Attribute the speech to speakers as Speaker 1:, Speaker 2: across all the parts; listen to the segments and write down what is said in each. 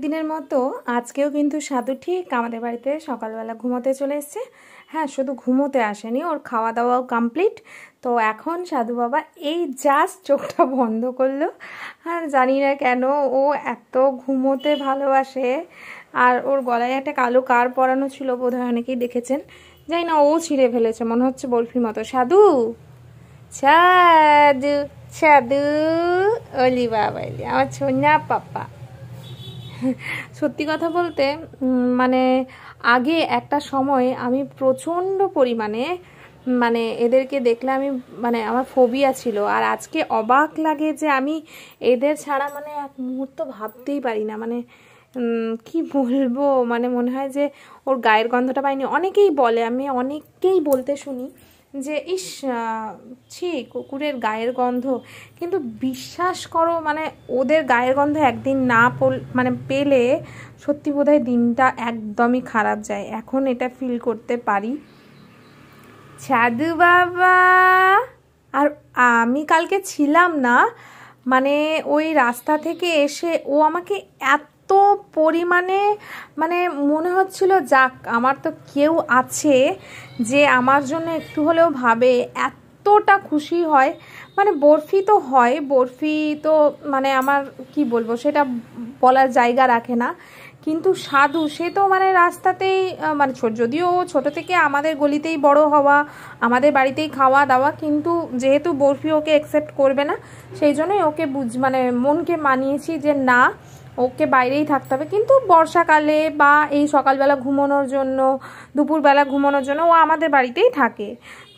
Speaker 1: দিনের মতো আজকেও কিন্তু সাধু ঠিক আমাদের বাড়িতে সকালবেলা ঘুমোতে চলে এসেছে। হ্যাঁ, শুধু ঘুমোতে আসেনি, ওর খাওয়া দাওয়াও কমপ্লিট। তো এখন সাধু বাবা এই জাস্ট চোখটা বন্ধ করলো। আর জানি না কেন ও এত ঘুমোতে ভালোবাসে। আর ওর গলায় একটা কালো কার পরানো ছিল, বোধহয় অনেকেই দেখেছেন। জানি না, ও ছিঁড়ে ফেলেছে, মনে হচ্ছে বরফির মতো। সাধু, সাধু, সাধু, ওলি বাবা, আমার ছোনা পাপা। সত্যি কথা বলতে মানে আগে একটা সময় আমি প্রচণ্ড পরিমাণে এদেরকে দেখলে আমি আমার ফোবিয়া ছিল। আর আজকে অবাক লাগে যে আমি এদের ছাড়া এক মুহূর্ত ভাবতেই পারি না। কি বলবো, মনে হয় যে ওর গায়ের গন্ধটা পাইনি। অনেকেই বলে, আমি অনেককেই বলতে শুনি যে ইস ছি, কুকুরের গায়ের গন্ধ। কিন্তু বিশ্বাস করো, ওদের গায়ের গন্ধ একদিন না পেলে সত্যি বোধহয় দিনটা একদমই খারাপ যায়। এখন এটা ফিল করতে পারি। সাধু বাবা, আর আমি কালকে ছিলাম না, ওই রাস্তা থেকে এসে ও আমাকে এত পরিমাণে মনে হচ্ছিল যাক আমার তো কেউ আছে যে আমার জন্য একটু হলেও ভাবে, এতটা খুশি হয়। বরফি তো হয়, বরফি তো আমার কি বলবো, সেটা বলার জায়গা রাখে না। কিন্তু সাধু, সে তো রাস্তাতেই যদিও ছোটো থেকে আমাদের গলিতেই বড় হওয়া, আমাদের বাড়িতেই খাওয়া দাওয়া, কিন্তু যেহেতু বরফি ওকে অ্যাকসেপ্ট করবে না, সেই জন্যই ওকে মনকে মানিয়েছি যে না, ওকে বাইরেই থাকতে হবে। কিন্তু বর্ষাকালে বা এই সকালবেলা ঘুমানোর জন্য, দুপুরবেলা ঘুমানোর জন্য ও আমাদের বাড়িতেই থাকে।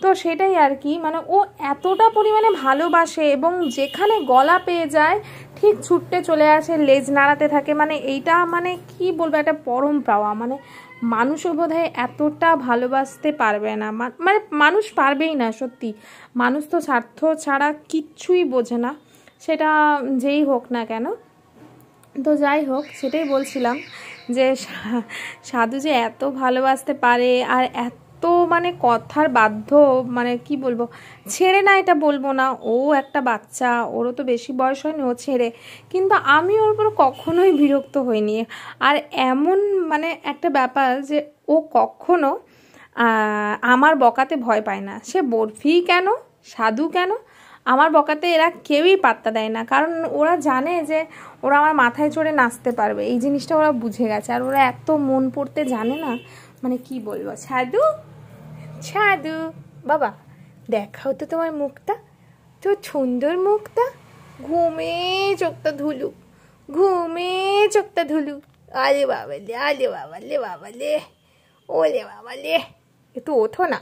Speaker 1: তো সেটাই আর কি, ও এতটা পরিমাণে ভালোবাসে এবং যেখানে গলা পেয়ে যায় ঠিক ছুটতে চলে আসে, লেজ নাড়াতে থাকে। এইটা কি বলবো, একটা পরম পাওয়া। মানুষও বোধহয় এতটা ভালোবাসতে পারবে না, মানুষ পারবেই না। সত্যি, মানুষ তো স্বার্থ ছাড়া কিচ্ছুই বোঝে না, সেটা যেই হোক না কেন। তো যাই হোক, সেটাই বলছিলাম যে সাধু যে এত ভালোবাসতে পারে আর এত কথার বাধ্য, কি বলবো, ছেড়ে না এটা বলবো না, ও একটা বাচ্চা, ওরও তো বেশি বয়স হয়নি, ও ছেড়ে। কিন্তু আমি ওর উপর কখনোই বিরক্ত হইনি। আর এমন একটা ব্যাপার যে ও কখনো আমার বকাতে ভয় পায় না। সে বরফি কেন, সাধু কেন, আমার বকাতে এরা কেউই পাত্তা দেয় না। কারণ ওরা জানে যে ওরা আমার মাথায় চড়ে নাচতে পারবে, এই জিনিসটা ওরা বুঝে গেছে। আর ওরা এত মন পড়তে জানে না, কি বলবো। সাধু, সাধু বাবা, দেখাও তো তোমার মুখটা, তো সুন্দর মুখটা। ঘুমে চোখটা ধুলু, ঘুমে চোখটা ধুলু। আলে বাবা লে, আলে বাবা লে, বাবা লে, ওলে বাবা লে, একটু ওঠো না।